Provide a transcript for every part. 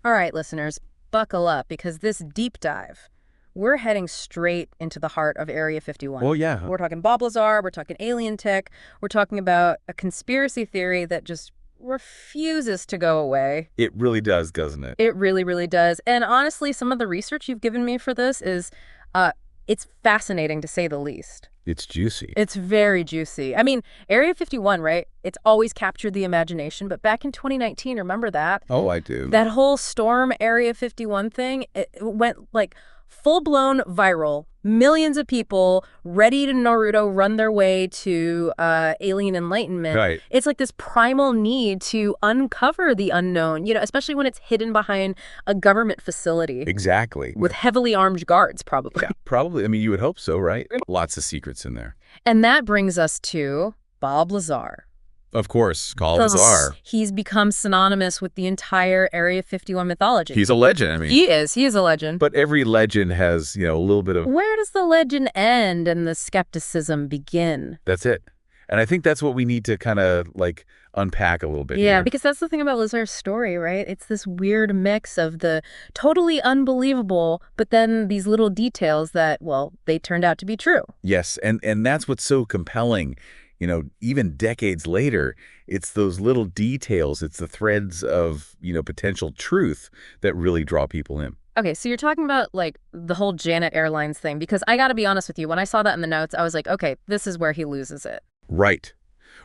All right, listeners, buckle up because this deep dive, we're heading straight into the heart of Area 51. Well, yeah, We're talking Bob Lazar, we're talking alien tech, we're talking about a conspiracy theory that just refuses to go away. it really does, doesn't it? It really, really does. And honestly, some of the research you've given me for this is, uh, it's fascinating to say the least. It's juicy. It's very juicy. I mean, Area 51, right? It's always captured the imagination, but back in 2019, remember that? Oh, I do. That whole Storm Area 51 thing, it went like full-blown viral. Millions of people ready to Naruto run their way to alien enlightenment. Right. It's like this primal need to uncover the unknown, especially when it's hidden behind a government facility. Exactly. With heavily armed guards, probably. Yeah, probably. I mean, you would hope so, right? Lots of secrets in there. And that brings us to Bob Lazar. Of course, call LAZAR. He's become synonymous with the entire Area 51 mythology. He's a legend. I mean, He is a legend. but every legend has, a little bit of, Where does the legend end and the skepticism begin? that's it. And I think that's what we need to kind of unpack a little bit Yeah, here. because that's the thing about Lazar's story, right? It's this weird mix of the totally unbelievable, but then these little details that, well, they turned out to be true. Yes, and that's what's so compelling. Even decades later, it's those little details, it's the threads of, potential truth that really draw people in. Okay, so you're talking about the whole Janet Airlines thing, because I gotta be honest with you, when I saw that in the notes, I was like, okay, this is where he loses it. Right,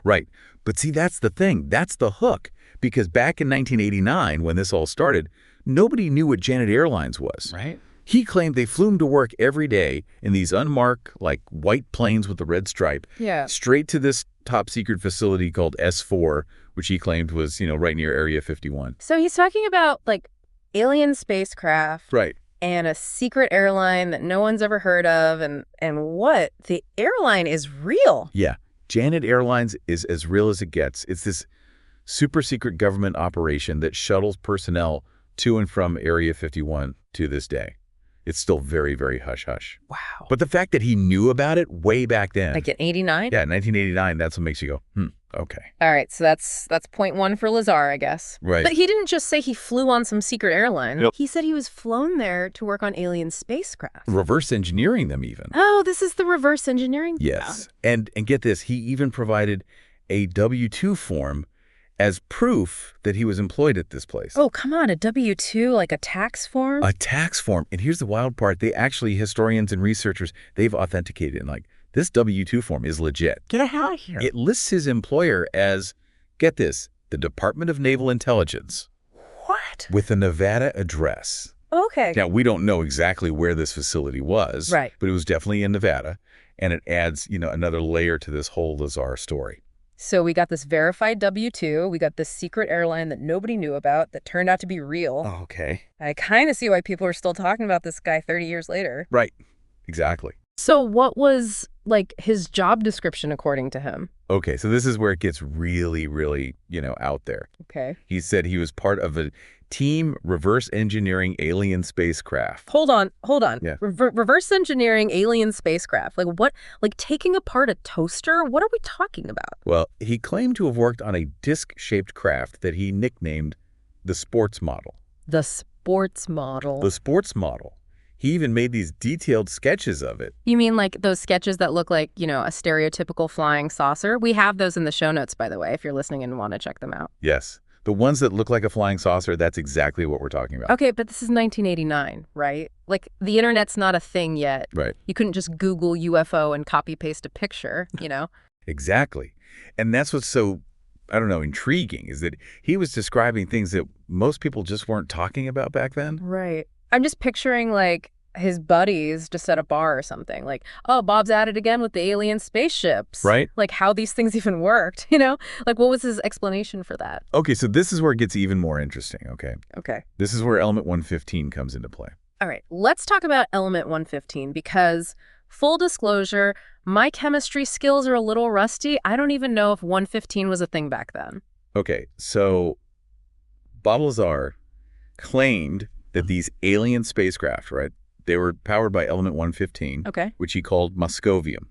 right. But see, that's the thing. That's the hook. Because back in 1989, when this all started, nobody knew what Janet Airlines was. Right. He claimed they flew him to work every day in these unmarked, white planes with the red stripe, Yeah. straight to this top-secret facility called S4, which he claimed was, right near Area 51. So he's talking about alien spacecraft. Right. And a secret airline that no one's ever heard of, and what? The airline is real. Yeah. Janet Airlines is as real as it gets. It's this super-secret government operation that shuttles personnel to and from Area 51 to this day. It's still very, very hush-hush. Wow. But the fact that he knew about it way back then. Like in 89? Yeah, 1989, that's what makes you go, okay. All right, so that's point one for Lazar, I guess. Right. But he didn't just say he flew on some secret airline. Yep. He said he was flown there to work on alien spacecraft. Reverse engineering them even. Oh, this is the reverse engineering? Yes. And get this, he even provided a W-2 form as proof that he was employed at this place. Oh, come on, a W-2, like a tax form? A tax form. And here's the wild part. Historians and researchers, they've authenticated it. This W-2 form is legit. Get out of here. It lists his employer as, get this, the Department of Naval Intelligence. What? With a Nevada address. Okay. Now, we don't know exactly where this facility was. Right. But it was definitely in Nevada. And it adds, another layer to this whole LAZAR story. So we got this verified W-2, we got this secret airline that nobody knew about that turned out to be real. Oh, okay. I kind of see why people are still talking about this guy 30 years later. Right. Exactly. So what was, his job description according to him? Okay, so this is where it gets really, really, out there. Okay. He said he was part of a team reverse engineering alien spacecraft. Hold on. Yeah. Reverse engineering alien spacecraft. What? Taking apart a toaster? What are we talking about? Well, he claimed to have worked on a disc-shaped craft that he nicknamed the sports model. The sports model. The sports model. He even made these detailed sketches of it. You mean those sketches that look like, a stereotypical flying saucer? We have those in the show notes, by the way, if you're listening and want to check them out. Yes. The ones that look like a flying saucer, that's exactly what we're talking about. Okay, but this is 1989, right? The internet's not a thing yet. Right. You couldn't just Google UFO and copy-paste a picture, Exactly. And that's what's so, intriguing, is that he was describing things that most people just weren't talking about back then. Right. I'm just picturing, his buddies just at a bar or something. Oh, Bob's at it again with the alien spaceships. Right. How these things even worked, What was his explanation for that? Okay, so this is where it gets even more interesting, okay? Okay. This is where element 115 comes into play. All right, let's talk about element 115 because, full disclosure, my chemistry skills are a little rusty. I don't even know if 115 was a thing back then. Okay, so Bob Lazar claimed that these alien spacecraft, right, they were powered by element 115, Okay. which he called Moscovium.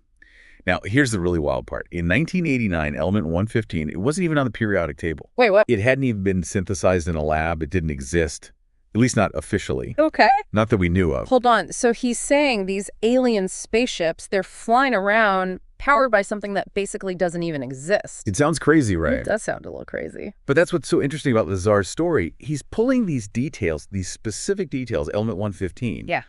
Now, here's the really wild part. In 1989, element 115, it wasn't even on the periodic table. Wait, what? It hadn't even been synthesized in a lab. It didn't exist. At least not officially. Okay. Not that we knew of. Hold on. So he's saying these alien spaceships, they're flying around powered by something that basically doesn't even exist. It sounds crazy, right? It does sound a little crazy. But that's what's so interesting about LAZAR's story. He's pulling these details, these specific details, element 115. Yeah.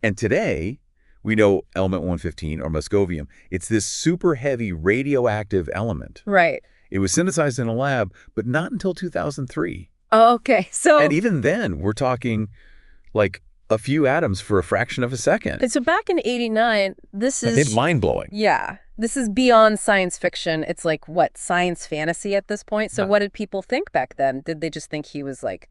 And today, we know element 115, or muscovium. It's this super heavy radioactive element. Right. It was synthesized in a lab, but not until 2003. Oh, okay. So, And even then, we're talking like a few atoms for a fraction of a second. so back in 89, this is... It's mind-blowing. Yeah. This is beyond science fiction. It's like, what, science fantasy at this point? So what did people think back then? Did they just think he was like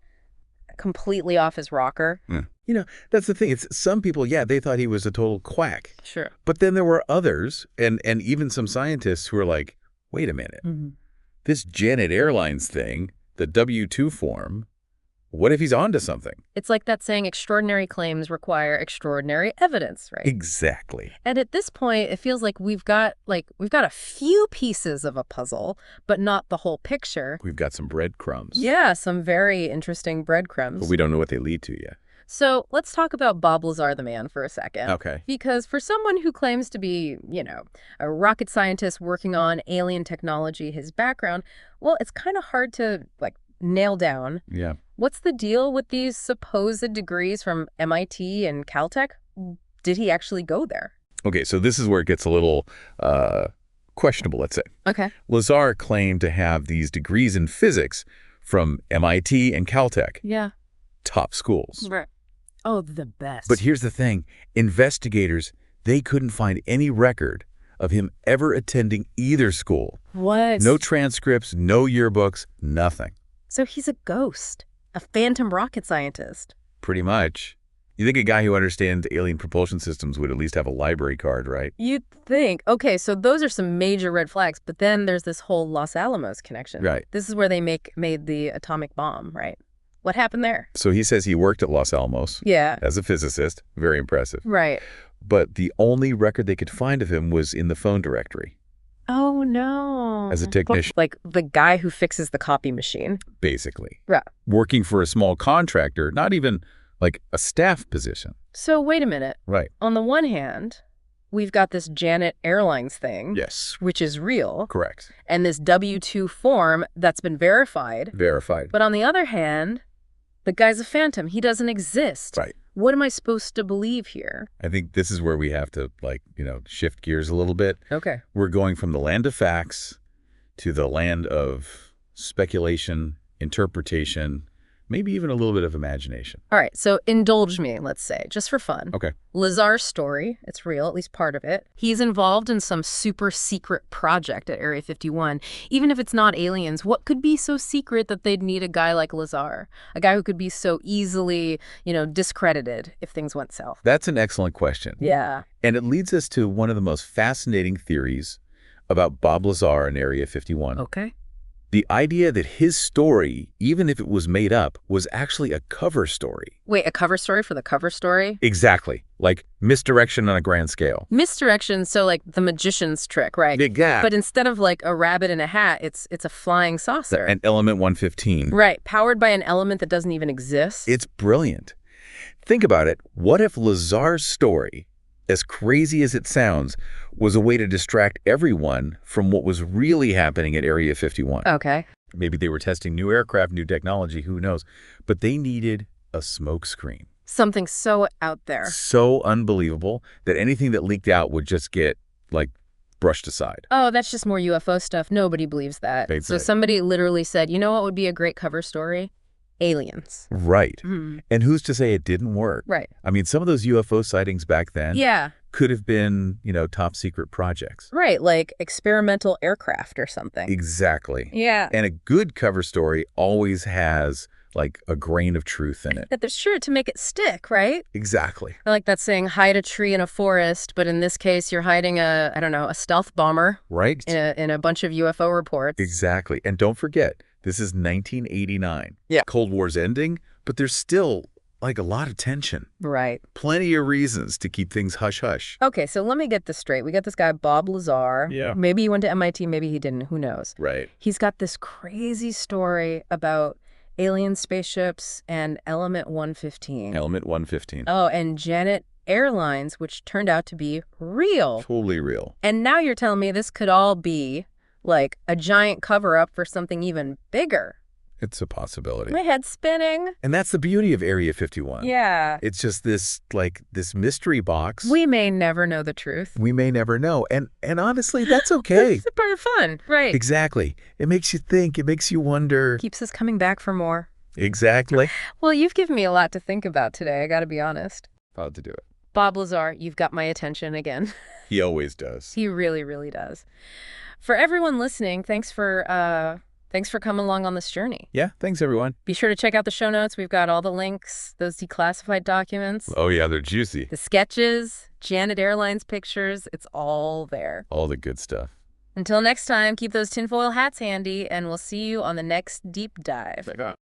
completely off his rocker? You know, that's the thing. It's some people, yeah, they thought he was a total quack. Sure. But then there were others, and even some scientists who were like, wait a minute. This Janet Airlines thing, the W-2 form, what if he's onto something? It's like that saying, extraordinary claims require extraordinary evidence, right? Exactly. And at this point, it feels like we've got a few pieces of a puzzle, but not the whole picture. We've got some breadcrumbs. Yeah, some very interesting breadcrumbs. But we don't know what they lead to yet. So let's talk about Bob Lazar, the man, for a second. Okay. Because for someone who claims to be, a rocket scientist working on alien technology, his background, well, it's kind of hard to, nail down. Yeah. What's the deal with these supposed degrees from MIT and Caltech? Did he actually go there? Okay, so this is where it gets a little questionable, let's say. Okay. Lazar claimed to have these degrees in physics from MIT and Caltech. Yeah. Top schools. Right. Oh, the best. But here's the thing. Investigators, they couldn't find any record of him ever attending either school. What? No transcripts, no yearbooks, nothing. So he's a ghost, a phantom rocket scientist. Pretty much. You think a guy who understands alien propulsion systems would at least have a library card, right? You'd think. Okay, so those are some major red flags, but then there's this whole Los Alamos connection. Right. This is where they made the atomic bomb, right? What happened there? So he says he worked at Los Alamos. Yeah. As a physicist. Very impressive. Right. But the only record they could find of him was in the phone directory. Oh, no. As a technician. Like the guy who fixes the copy machine. Basically. Yeah. Working for a small contractor, not even like a staff position. So wait a minute. Right. On the one hand, we've got this Janet Airlines thing. Yes. Which is real. Correct. And this W-2 form that's been verified. Verified. But on the other hand, the guy's a phantom. He doesn't exist. Right. What am I supposed to believe here? I think this is where we have to, shift gears a little bit. Okay. We're going from the land of facts to the land of speculation, interpretation, maybe even a little bit of imagination. All right, so indulge me, let's say, just for fun. Okay. Lazar's story, it's real, at least part of it. He's involved in some super secret project at Area 51. Even if it's not aliens, what could be so secret that they'd need a guy like Lazar? A guy who could be so easily, discredited if things went south? That's an excellent question. Yeah. And it leads us to one of the most fascinating theories about Bob Lazar in Area 51. Okay. The idea that his story, even if it was made up, was actually a cover story. Wait, a cover story for the cover story? Exactly. Like misdirection on a grand scale. Misdirection, so like the magician's trick, right? Yeah. But instead of like a rabbit in a hat, it's a flying saucer. An element 115. Right, powered by an element that doesn't even exist. It's brilliant. Think about it. What if Lazar's story, as crazy as it sounds, was a way to distract everyone from what was really happening at Area 51? Okay. Maybe they were testing new aircraft, new technology, who knows? But they needed a smoke screen. Something so out there. So unbelievable that anything that leaked out would just get, brushed aside. Oh, that's just more UFO stuff. Nobody believes that. They'd So say. somebody literally said, you know what would be a great cover story? Aliens. Right. Mhm. And who's to say it didn't work? Right. I mean, some of those UFO sightings back then Yeah. could have been, top secret projects. Right, like experimental aircraft or something. Exactly. Yeah. And a good cover story always has, a grain of truth in it. That there's sure to make it stick, right? Exactly. I like that saying, hide a tree in a forest, but in this case, you're hiding a stealth bomber Right? in a bunch of UFO reports. Exactly. And don't forget, this is 1989. Yeah. Cold War's ending, but there's still, a lot of tension. Right. Plenty of reasons to keep things hush-hush. Okay, so let me get this straight. We got this guy, Bob Lazar. Yeah. Maybe he went to MIT, maybe he didn't. Who knows? Right. He's got this crazy story about alien spaceships, and Element 115. Element 115. Oh, and Janet Airlines, which turned out to be real. Totally real. And now you're telling me this could all be, like, a giant cover-up for something even bigger. It's a possibility. My head's spinning. And that's the beauty of Area 51. Yeah. It's just this mystery box. We may never know the truth. We may never know. And honestly, that's okay. It's part of fun, right? Exactly. It makes you think. It makes you wonder. Keeps us coming back for more. Exactly. Well, you've given me a lot to think about today, I gotta be honest. Proud to do it. Bob Lazar, you've got my attention again. He always does. He really, really does. For everyone listening, thanks for coming along on this journey. Yeah, thanks, everyone. Be sure to check out the show notes. We've got all the links, those declassified documents, Oh, yeah, they're juicy. the sketches, Janet Airlines pictures. It's all there. All the good stuff. Until next time, keep those tinfoil hats handy, and we'll see you on the next deep dive.